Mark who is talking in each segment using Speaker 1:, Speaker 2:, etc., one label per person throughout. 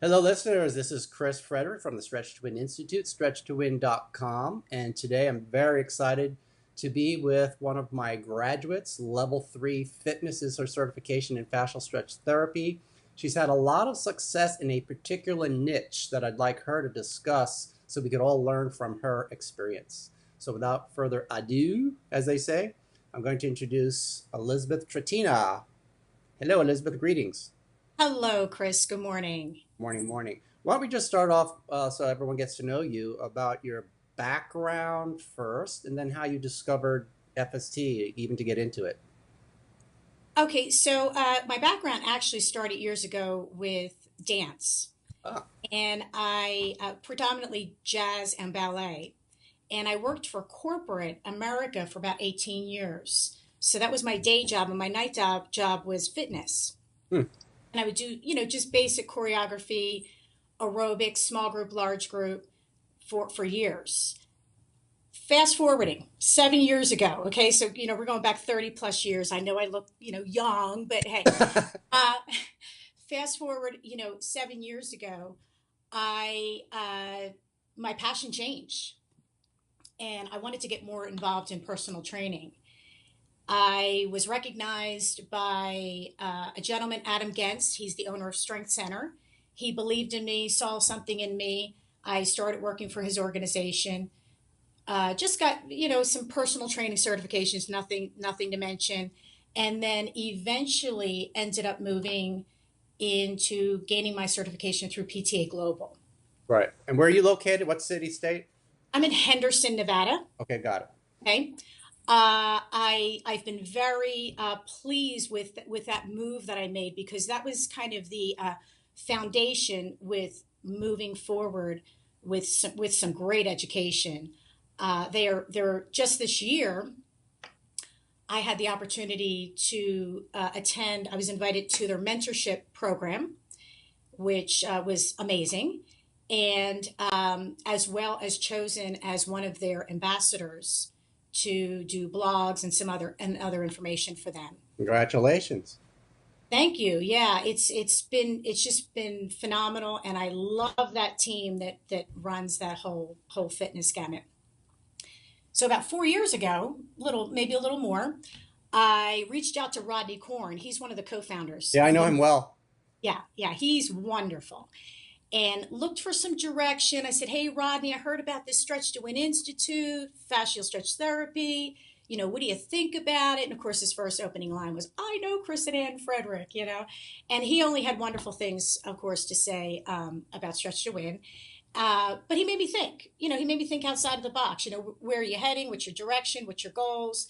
Speaker 1: Hello, listeners. This is Chris Frederick from the Stretch to Win Institute, stretchtowin.com. And today I'm very excited to be with one of my graduates, Level 3 Fitness is her certification in Fascia Stretch Therapy. She's had a lot of success in a particular niche that I'd like her to discuss so we could all learn from her experience. So without further ado, as they say, I'm going to introduce Elizabeth Tretina. Hello, Elizabeth. Greetings.
Speaker 2: Hello, Chris. Good morning.
Speaker 1: Morning, morning. Why don't we just start off so everyone gets to know you about your background first and then how you discovered FST, even to get into it.
Speaker 2: Okay, so my background actually started years ago with dance,
Speaker 1: Ah,
Speaker 2: and I predominantly jazz and ballet. And I worked for corporate America for about 18 years. So that was my day job, and my night job was fitness.
Speaker 1: hmm.
Speaker 2: And I would do, just basic choreography, aerobics, small group, large group for years. Fast forwarding 7 years ago. Okay, so we're going back 30 plus years. I know I look young, but hey, uh, fast forward 7 years ago, I my passion changed, and I wanted to get more involved in personal training. I was recognized by a gentleman, Adam Gens. He's the owner of Strength Center. He believed in me, saw something in me. I started working for his organization. Just got some personal training certifications, nothing to mention, and then eventually ended up moving into gaining my certification through PTA Global.
Speaker 1: Right. And where are you located? What city, state?
Speaker 2: I'm in Henderson, Nevada.
Speaker 1: Okay, got it.
Speaker 2: Okay. I've been very pleased with that move that I made, because that was kind of the foundation with moving forward with some great education. They're just this year. I had the opportunity to attend. I was invited to their mentorship program, which was amazing, and as well as chosen as one of their ambassadors to do blogs and some other information for them.
Speaker 1: Congratulations.
Speaker 2: Thank you. Yeah, it's just been phenomenal, and I love that team that runs that whole fitness gamut. So about 4 years ago, maybe a little more, I reached out to Rodney Korn. He's one of the co-founders
Speaker 1: Yeah, I
Speaker 2: of
Speaker 1: know
Speaker 2: the.
Speaker 1: him well.
Speaker 2: Yeah, he's wonderful. And looked for some direction. I said, "Hey, Rodney, I heard about this Stretch to Win Institute, fascial stretch therapy. What do you think about it?" And of course, his first opening line was, "I know Chris and Ann Frederick," and he only had wonderful things, of course, to say about Stretch to Win. But he made me think. He made me think outside of the box. Where are you heading? What's your direction? What's your goals?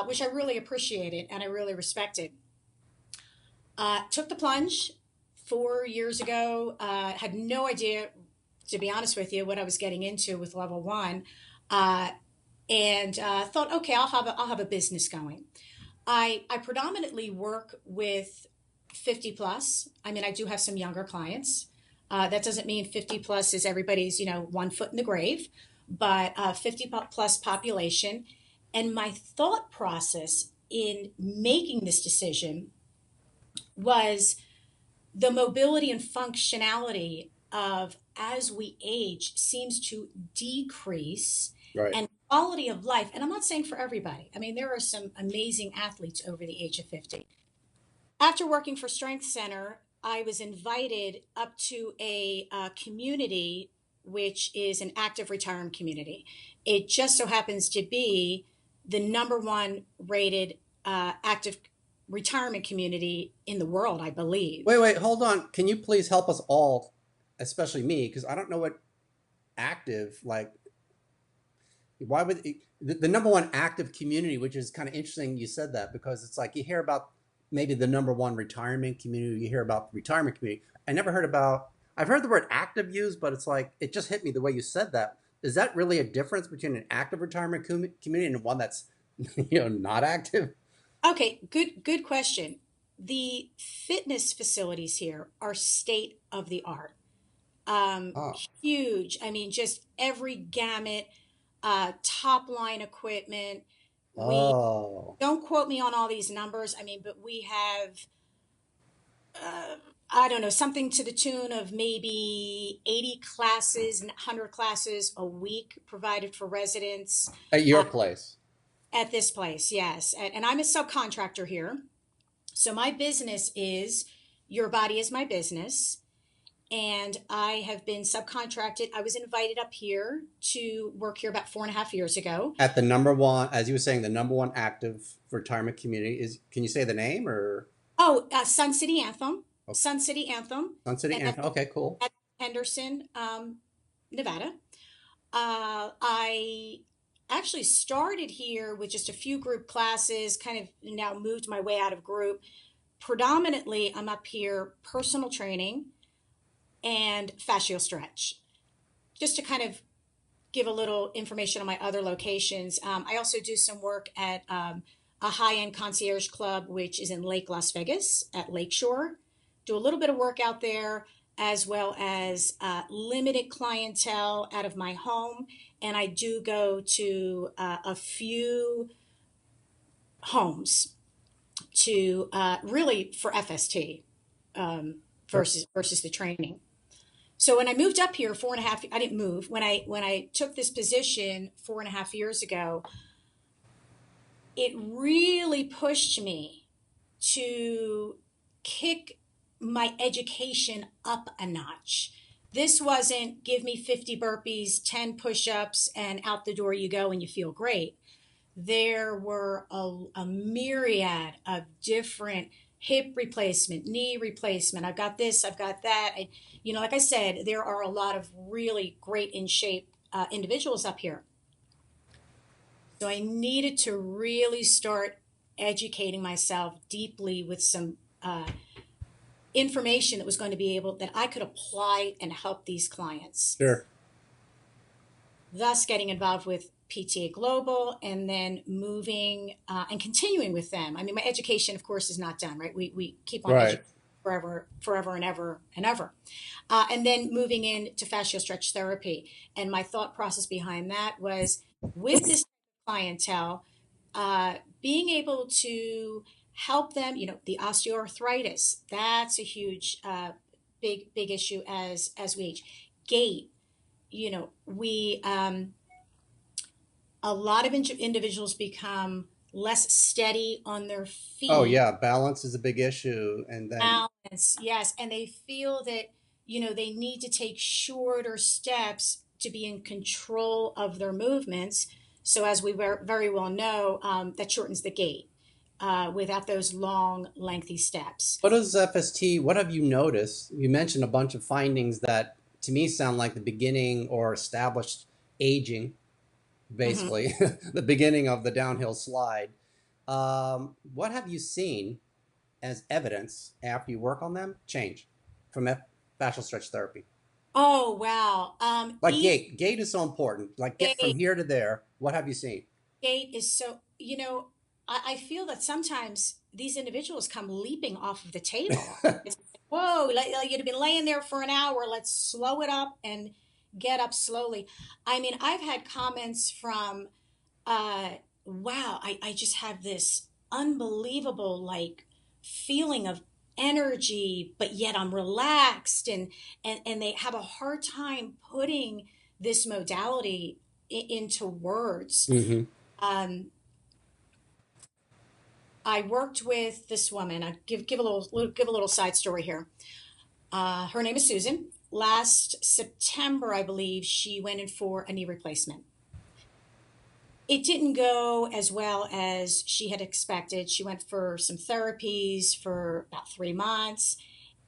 Speaker 2: Which I really appreciated and I really respected. Took the plunge 4 years ago. Had no idea, to be honest with you, what I was getting into with level one, uh, and thought, okay, I'll have a business going. I predominantly work with 50 plus. I mean, I do have some younger clients. That doesn't mean 50 plus is everybody's, 1 foot in the grave, but 50 plus population. And my thought process in making this decision was the mobility and functionality of as we age seems to decrease,
Speaker 1: Right.
Speaker 2: and quality of life. And I'm not saying for everybody. I mean, there are some amazing athletes over the age of 50. After working for Strength Center, I was invited up to a community which is an active retirement community. It just so happens to be the number one rated active retirement community in the world, I believe.
Speaker 1: Wait, hold on. Can you please help us all, especially me, because I don't know what active, like, why would the number one active community, which is kind of interesting you said that because it's like you hear about maybe the number one retirement community, you hear about the retirement community. I never heard about, I've heard the word active used, but it's like, it just hit me the way you said that. Is that really a difference between an active retirement community and one that's, not active?
Speaker 2: Okay, good question. The fitness facilities here are state of the art. Um,
Speaker 1: Oh,
Speaker 2: Huge. I mean, just every gamut, top line equipment. We
Speaker 1: oh,
Speaker 2: don't quote me on all these numbers. I mean, but we have I don't know, something to the tune of maybe 80 classes and 100 classes a week provided for residents
Speaker 1: At your place?
Speaker 2: at this place. Yes. And I'm a subcontractor here. So my business is Your Body is My Business. And I have been subcontracted. I was invited up here to work here about 4.5 years ago.
Speaker 1: At the number one, as you were saying, the number one active retirement community is. Can you say the name or?
Speaker 2: Oh, Sun City Anthem.
Speaker 1: Oh,
Speaker 2: Sun City Anthem.
Speaker 1: Sun City
Speaker 2: And
Speaker 1: Anthem. Okay, cool.
Speaker 2: at Henderson, Nevada. I actually started here with just a few group classes, kind of now moved my way out of group. Predominantly, I'm up here personal training and fascial stretch, just to kind of give a little information on my other locations. I also do some work at a high end concierge club, which is in Lake Las Vegas at Lakeshore. Do a little bit of work out there, as well as limited clientele out of my home. And I do go to a few homes to really for FST versus the training. So when I moved up here 4.5, I didn't move. When I took this position 4.5 years ago, it really pushed me to kick my education up a notch. This wasn't give me 50 burpees, 10 push-ups, and out the door you go and you feel great. There were a myriad of different hip replacement, knee replacement. I've got this, I've got that. Like I said, there are a lot of really great in shape individuals up here. So I needed to really start educating myself deeply with some information that was going to be able that I could apply and help these clients.
Speaker 1: Sure.
Speaker 2: Thus, getting involved with PTA Global and then moving and continuing with them. I mean, my education, of course, is not done, right? We keep on
Speaker 1: Right.
Speaker 2: educating forever and ever and ever. And then moving into fascial stretch therapy. And my thought process behind that was with this clientele, being able to help them, the osteoarthritis, that's a huge, big issue as we age. Gait, we, a lot of individuals become less steady on their
Speaker 1: Oh
Speaker 2: feet.
Speaker 1: yeah, balance is a big issue, and then
Speaker 2: Balance, yes, and they feel that they need to take shorter steps to be in control of their movements. So as we very well know, that shortens the gait without those long, lengthy steps.
Speaker 1: what is FST? What have you noticed? You mentioned a bunch of findings that to me sound like the beginning or established aging,
Speaker 2: Hmm.
Speaker 1: basically, the beginning of the downhill slide. What have you seen as evidence after you work on them change from fascial stretch therapy?
Speaker 2: Oh wow,
Speaker 1: Like gait is so important. Like get from
Speaker 2: gait,
Speaker 1: here to there. What have you seen?
Speaker 2: gait is so. I feel that sometimes these individuals come leaping off of the table. It's like, whoa, like you'd have been laying there for an hour. Let's slow it up and get up slowly. I mean, I've had comments from, uh, wow, I just have this unbelievable like feeling of energy, but yet I'm relaxed and they have a hard time putting this modality into words.
Speaker 1: Mm-hmm.
Speaker 2: Um, I worked with this woman. I give a little side story here. Her name is Susan. Last September, I believe, she went in for a knee replacement. It didn't go as well as she had expected. She went for some therapies for about 3 months,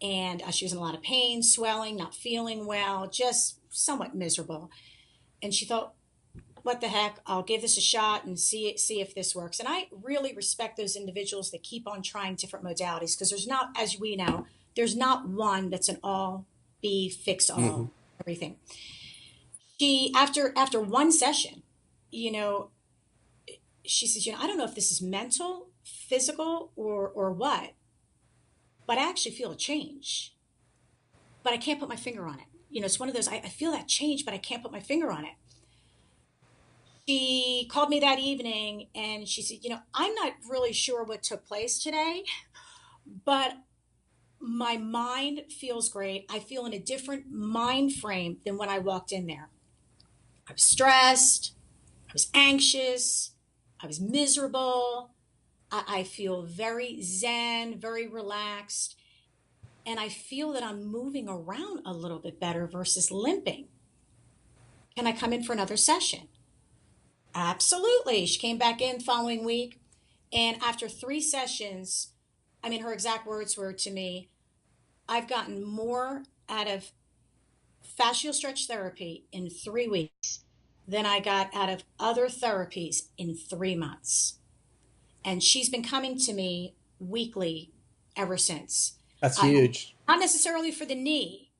Speaker 2: and she was in a lot of pain, swelling, not feeling well, just somewhat miserable. And she thought, what the heck, I'll give this a shot and see if this works. And I really respect those individuals that keep on trying different modalities because there's not, as we know, there's not one that's an all be fix
Speaker 1: Mm-hmm.
Speaker 2: all everything. She after one session, you know, she says, I don't know if this is mental, physical, or what, but I actually feel a change, but I can't put my finger on it. It's one of those I feel that change, but I can't put my finger on it. She called me that evening and she said, I'm not really sure what took place today, but my mind feels great. I feel in a different mind frame than when I walked in there. I was stressed. I was anxious. I was miserable. I feel very zen, very relaxed. And I feel that I'm moving around a little bit better versus limping. Can I come in for another session? Absolutely. She came back in the following week. And after 3 sessions, I mean, her exact words were to me, I've gotten more out of fascial stretch therapy in 3 weeks than I got out of other therapies in 3 months. And she's been coming to me weekly ever since.
Speaker 1: That's
Speaker 2: Uh,
Speaker 1: huge.
Speaker 2: Not necessarily for the knee,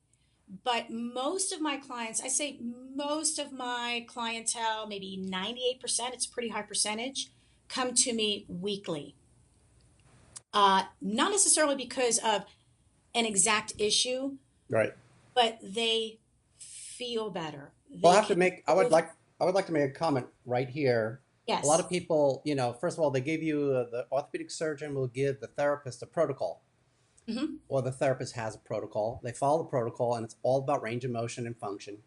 Speaker 2: but most of my clients, I say most of my clientele, maybe 98%, it's a pretty high percentage, come to me weekly. Not necessarily because of an exact issue,
Speaker 1: Right.
Speaker 2: but they feel better.
Speaker 1: Well, I
Speaker 2: They
Speaker 1: have to
Speaker 2: can
Speaker 1: make,
Speaker 2: move.
Speaker 1: I would like to make a comment right here. A lot
Speaker 2: Yes.
Speaker 1: of people, first of all, they give you, the orthopedic surgeon will give the therapist a protocol,
Speaker 2: Hmm.
Speaker 1: or the therapist has a protocol. They follow the protocol, and it's all about range of motion and function.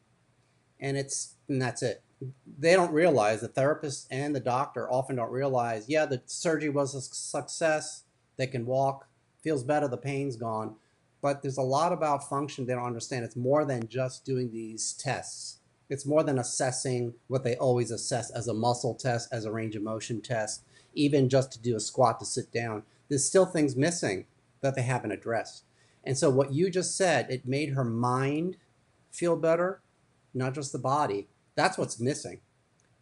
Speaker 1: And that's it. They don't realize, the therapist and the doctor often don't realize, yeah, the surgery was a success. They can walk, feels better, the pain's gone. But there's a lot about function they don't understand. It's more than just doing these tests. It's more than assessing what they always assess as a muscle test, as a range of motion test, even just to do a squat to sit down. There's still things missing that they haven't addressed. And so what you just said, it made her mind feel better, not just the body. That's what's missing.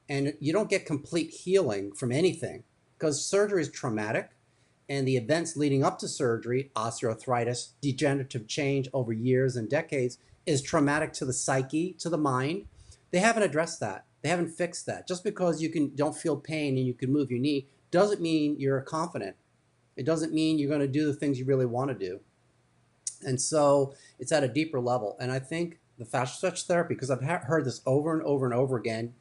Speaker 1: And you don't get complete healing from anything, because surgery is traumatic, and the events leading up to surgery, osteoarthritis, degenerative change over years and decades, is traumatic to the psyche, to the mind. They haven't addressed that. They haven't fixed that. Just because don't feel pain and you can move your knee doesn't mean you're confident. It doesn't mean you're going to do the things you really want to do. And so it's at a deeper level. And I think the fascia stretch therapy, because I've heard this over and over and over again,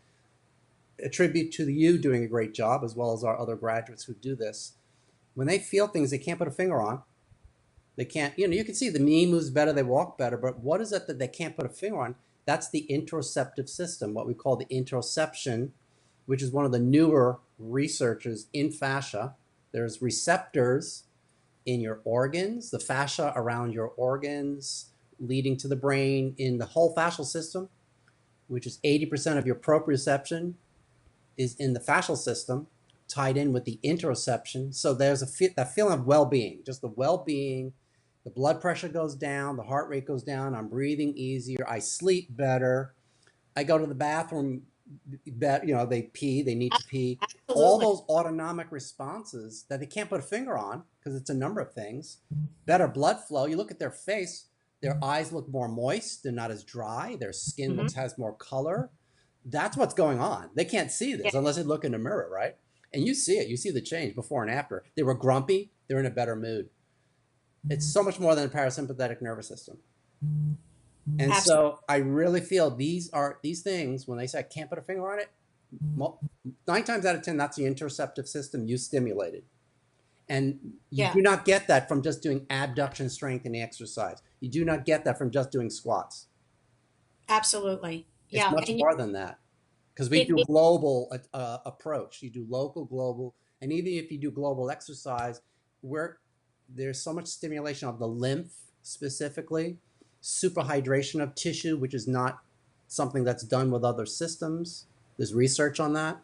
Speaker 1: attribute to you doing a great job, as well as our other graduates who do this. When they feel things they can't put a finger on, they can't, you can see the knee moves better, they walk better, but what is it that they can't put a finger on? That's the interoceptive system, what we call the interception, which is one of the newer researches in fascia. There's receptors in your organs, the fascia around your organs, leading to the brain in the whole fascial system, which is 80% of your proprioception is in the fascial system, tied in with the interoception. So there's that feeling of well-being, just the well-being. The blood pressure goes down, the heart rate goes down, I'm breathing easier, I sleep better, I go to the bathroom, they pee, they need to pee. All
Speaker 2: Absolutely.
Speaker 1: those autonomic responses that they can't put a finger on, because it's a number of things. Better blood flow. You look at their face, their eyes look more moist, they're not as dry, their skin
Speaker 2: Hmm.
Speaker 1: has more color. That's what's going on. They can't see this
Speaker 2: Yeah.
Speaker 1: unless they look in the mirror, right? And you see it. You see the change before and after. They were grumpy, they're in a better mood. It's so much more than the parasympathetic nervous system. And
Speaker 2: Absolutely.
Speaker 1: so I really feel these things, when they say I can't put a finger on it, 9 times out of 10, that's the interceptive system you stimulated. And you
Speaker 2: Yeah.
Speaker 1: do not get that from just doing abduction strengthening exercise. You do not get that from just doing squats.
Speaker 2: Absolutely.
Speaker 1: It's
Speaker 2: Yeah.
Speaker 1: much
Speaker 2: And
Speaker 1: more than that, because we
Speaker 2: it,
Speaker 1: do
Speaker 2: it
Speaker 1: global approach. You do local, global, and even if you do global exercise, where there's so much stimulation of the lymph specifically, superhydration of tissue, which is not something that's done with other systems. There's research on that.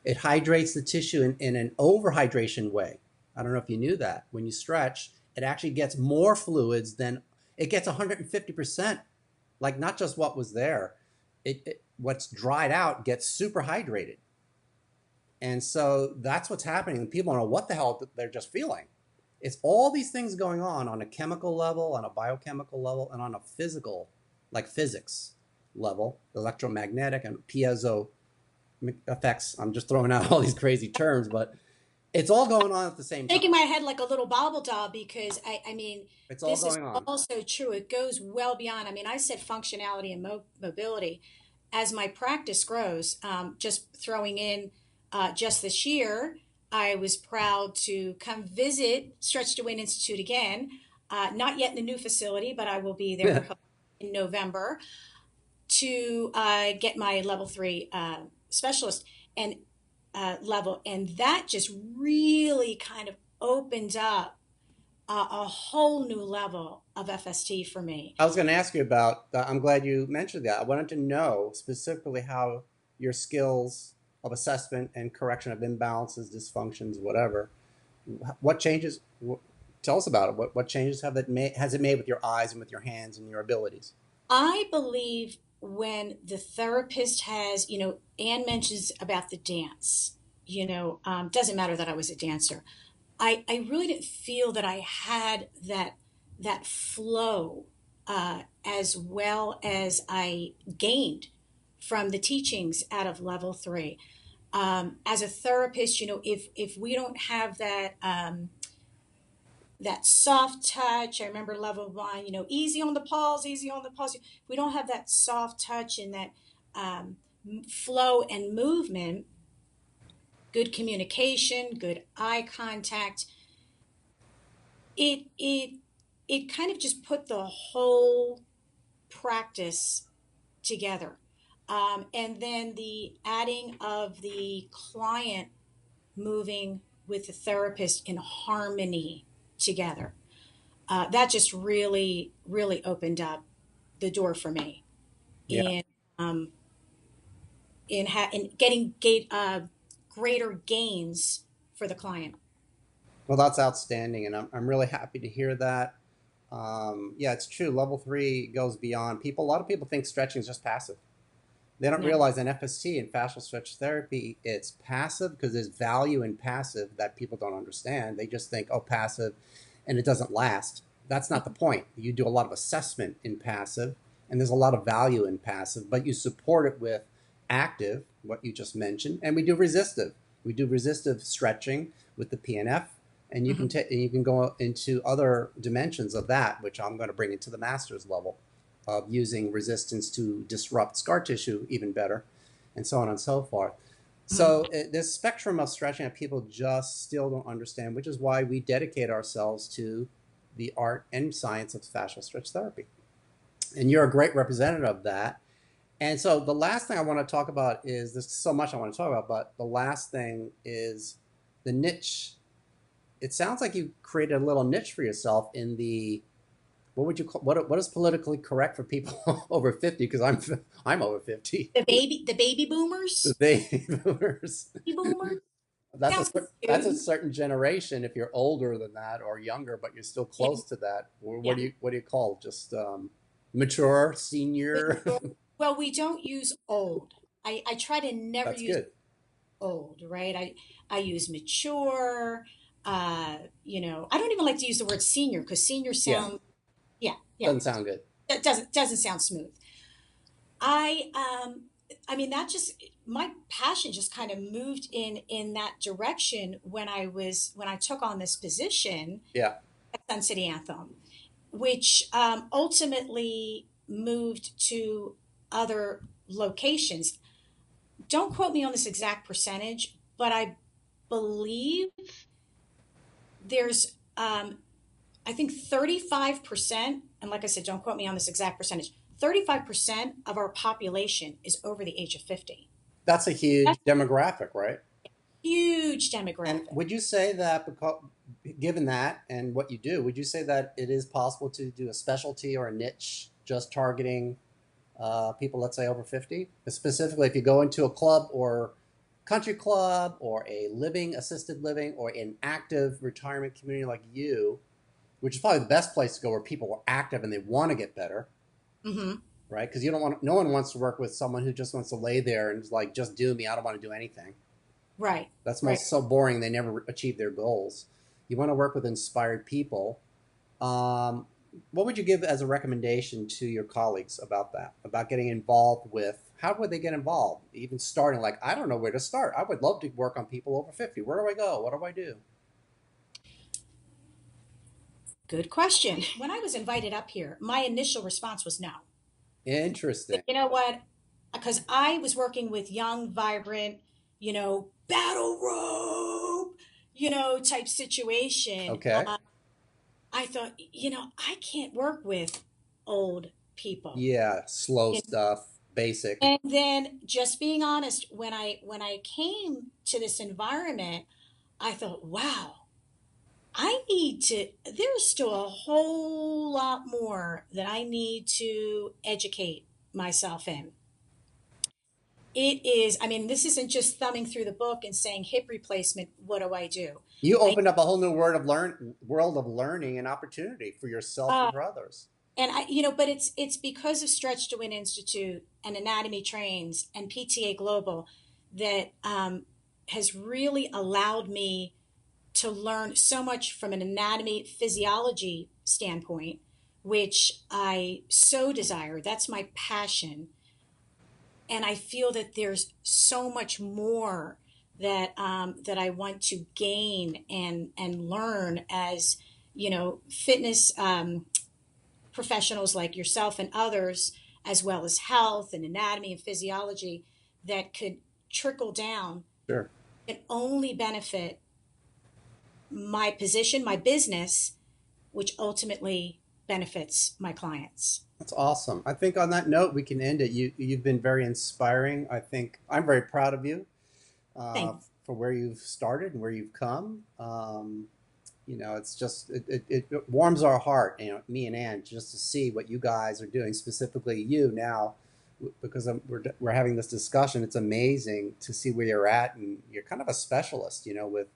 Speaker 1: It hydrates the tissue in an overhydration way. I don't know if you knew that. When you stretch, it actually gets more fluids than it gets 150%, like not just what was there. What's dried out gets super hydrated. And so that's what's happening. People don't know what the hell they're just feeling. It's all these things going on a chemical level, on a biochemical level, and on a physical, like physics level, electromagnetic and piezo effects. I'm just throwing out all these crazy terms, but it's all going on at the same
Speaker 2: shaking
Speaker 1: time.
Speaker 2: my head like a little bobble doll because I mean,
Speaker 1: It's all
Speaker 2: this is
Speaker 1: going on.
Speaker 2: also true. It goes well beyond. I mean, I said functionality and mobility. As my practice grows, just throwing in, just this year, I was proud to come visit Stretch to Win Institute again. not yet in the new facility, but I will be there in November to get my level three specialist and level. And that just really kind of opened up a whole new level of FST for me.
Speaker 1: I was going to ask you about, I'm glad you mentioned that. I wanted to know specifically how your skills of assessment and correction of imbalances, dysfunctions, whatever, what changes, tell us about it. What changes has it made with your eyes and with your hands and your abilities?
Speaker 2: I believe when the therapist has, Anne mentions about the dance, doesn't matter that I was a dancer. I really didn't feel that I had that flow as well as I gained from the teachings out of level three. As a therapist, if we don't have that soft touch, I remember level one, easy on the pulse, easy on the pulse. If we don't have that soft touch and that um, flow and movement, good communication, good eye contact, it it kind of just put the whole practice together. And then the adding of the client moving with the therapist in harmony together. That just really, really opened up the door for me
Speaker 1: Yeah.
Speaker 2: in um, in getting greater gains for the client.
Speaker 1: Well, that's outstanding, and I'm really happy to hear that. Yeah, it's true. Level three goes beyond people. A lot of people think stretching is just passive. They don't
Speaker 2: No.
Speaker 1: realize in FST and fascial stretch therapy, it's passive because there's value in passive that people don't understand. They just think, oh, passive, and it doesn't last. That's not the point. You do a lot of assessment in passive, and there's a lot of value in passive, but you support it with active, what you just mentioned, and we do resistive. We do resistive stretching with the PNF, and
Speaker 2: Mhm.
Speaker 1: you can go into other dimensions of that, which I'm going to bring into the master's level of using resistance to disrupt scar tissue even better, and so on and so forth.
Speaker 2: Mhm.
Speaker 1: So this spectrum of stretching that people just still don't understand, which is why we dedicate ourselves to the art and science of fascial stretch therapy. And you're a great representative of that. And so the last thing I want to talk about is there's so much I want to talk about, but the last thing is the niche. It sounds like you created a little niche for yourself in the what would you call what is politically correct for people over 50, because I'm over 50.
Speaker 2: The baby
Speaker 1: The
Speaker 2: boomers,
Speaker 1: baby boomers.
Speaker 2: baby boomers
Speaker 1: that's a
Speaker 2: sounds
Speaker 1: that's a
Speaker 2: cute.
Speaker 1: certain generation. If you're older than that or younger but you're still
Speaker 2: Yeah,
Speaker 1: close to that,
Speaker 2: yeah.
Speaker 1: what do you call, just mature, senior?
Speaker 2: Well, we don't use old. I try to never
Speaker 1: That's
Speaker 2: use
Speaker 1: good.
Speaker 2: old, right? I use mature. I don't even like to use the word senior because senior
Speaker 1: Yeah,
Speaker 2: sound, yeah, yeah,
Speaker 1: doesn't sound good.
Speaker 2: that doesn't sound smooth. I I mean that just my passion just kind of moved in that direction when I took on this position
Speaker 1: Yeah.
Speaker 2: at Sun City Anthem, which ultimately moved to other locations. Don't quote me on this exact percentage, but I believe there's I think 35%, and like I said, don't quote me on this exact percentage, 35% of our population is over the age of 50.
Speaker 1: That's a
Speaker 2: That's
Speaker 1: huge demographic, right?
Speaker 2: a huge
Speaker 1: And
Speaker 2: demographic.
Speaker 1: would you say that, because given that and what you do, would you say that it is possible to do a specialty or a niche just targeting people, let's say over 50? Specifically, if you go into a club or country club or a living, assisted living, or an active retirement community like you, which is probably the best place to go where people are active and they want to get better,
Speaker 2: Hmm.
Speaker 1: right? Because you don't want, no one wants to work with someone who just wants to lay there and is like, just do me. I don't want to do anything.
Speaker 2: Right,
Speaker 1: That's
Speaker 2: right.
Speaker 1: most so boring. They never achieve their goals. You want to work with inspired people. Um, what would you give as a recommendation to your colleagues about that? About getting involved with, how would they get involved? Even starting, like, I don't know where to start. I would love to work on people over 50. Where do I go? What do I do?
Speaker 2: Good question. When I was invited up here, my initial response was no.
Speaker 1: Interesting.
Speaker 2: You know what? Because I was working with young, vibrant, battle rope, type situation.
Speaker 1: Okay.
Speaker 2: I thought, I can't work with old people.
Speaker 1: Yeah, slow stuff, basic.
Speaker 2: And then just being honest, when I came to this environment, I thought, wow, there's still a whole lot more that I need to educate myself in. It is, I mean, this isn't just thumbing through the book and saying hip replacement, what do I do?
Speaker 1: You
Speaker 2: I
Speaker 1: opened up a whole new world of learning and opportunity for yourself and
Speaker 2: uh
Speaker 1: for others.
Speaker 2: and but it's because of Stretch to Win Institute and Anatomy Trains and PTA Global that has really allowed me to learn so much from an anatomy physiology standpoint, which I so desire. That's my passion. And I feel that there's so much more that I want to gain and learn as fitness professionals like yourself and others, as well as health and anatomy and physiology, that could trickle down
Speaker 1: Sure.
Speaker 2: and only benefit my position, my business, which ultimately benefits my clients.
Speaker 1: That's awesome. I think on that note, we can end it. You've been very inspiring. I think I'm very proud of you
Speaker 2: Thanks.
Speaker 1: for where you've started and where you've come. It's just it warms our heart, me and Ann, just to see what you guys are doing, specifically you now, because we're having this discussion. It's amazing to see where you're at, and you're kind of a specialist, with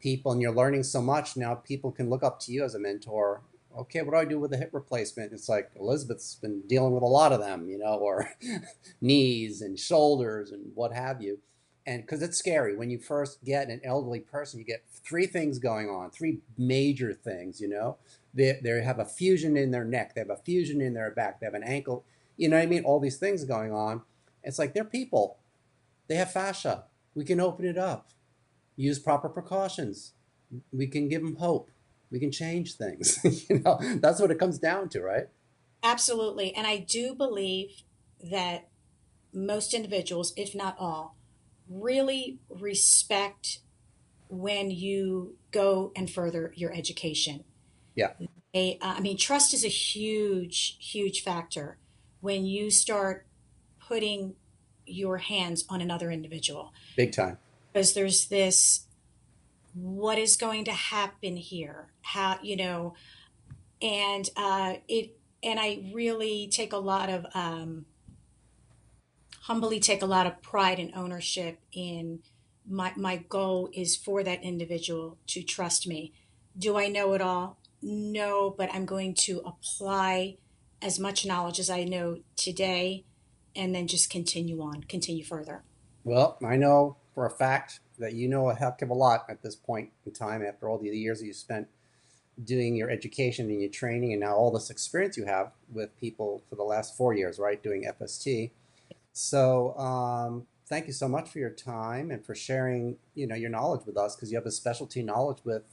Speaker 1: people, and you're learning so much now. People can look up to you as a mentor. Okay, what do I do with a hip replacement? It's like Elizabeth's been dealing with a lot of them, or knees and shoulders and what have you. And because it's scary when you first get an elderly person, you get three things going on, three major things. They have a fusion in their neck, they have a fusion in their back, they have an ankle. You know what I mean? All these things going on. It's like they're people. They have fascia. We can open it up, use proper precautions. We can give them hope. We can change things. That's what it comes down to, right?
Speaker 2: Absolutely. And I do believe that most individuals, if not all, really respect when you go and further your education.
Speaker 1: Yeah,
Speaker 2: I mean, trust is a huge, huge factor when you start putting your hands on another individual.
Speaker 1: big time.
Speaker 2: Because there's this, what is going to happen here? How, and I really take a lot of, humbly take a lot of pride and ownership in my goal is for that individual to trust me. Do I know it all? No, but I'm going to apply as much knowledge as I know today and then just continue further.
Speaker 1: Well, I know for a fact that you know a heck of a lot at this point in time after all the years that you spent doing your education and your training and now all this experience you have with people for the last 4 years, right, doing FST. So thank you so much for your time and for sharing, your knowledge with us because you have a specialty knowledge with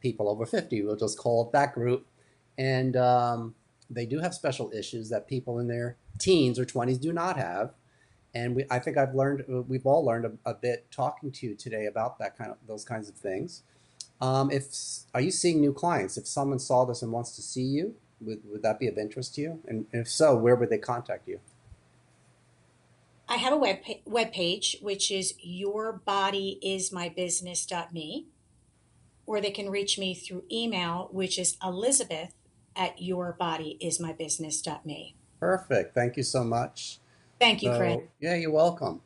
Speaker 1: people over 50. We'll just call it that group. And they do have special issues that people in their teens or 20s do not have. And I think we've all learned a bit talking to you today about those kinds of things. If Are you seeing new clients? If someone saw this and wants to see you, would that be of interest to you? And if so, where would they contact you?
Speaker 2: I have a web page, which is yourbodyismybusiness.me, or they can reach me through email, which is elizabeth@yourbodyismybusiness.me.
Speaker 1: Perfect. Thank you so much.
Speaker 2: Thank you, Chris.
Speaker 1: So, yeah, you're welcome.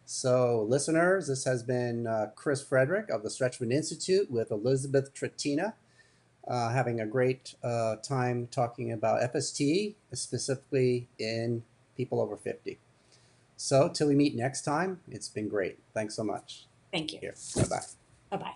Speaker 1: So, listeners, this has been Chris Frederick of the Stretchman Institute with Elizabeth Tretina, having a great time talking about FST, specifically in people over 50. So, till we meet next time, it's been great. Thanks so much.
Speaker 2: Thank you.
Speaker 1: Here, bye bye.
Speaker 2: Bye bye.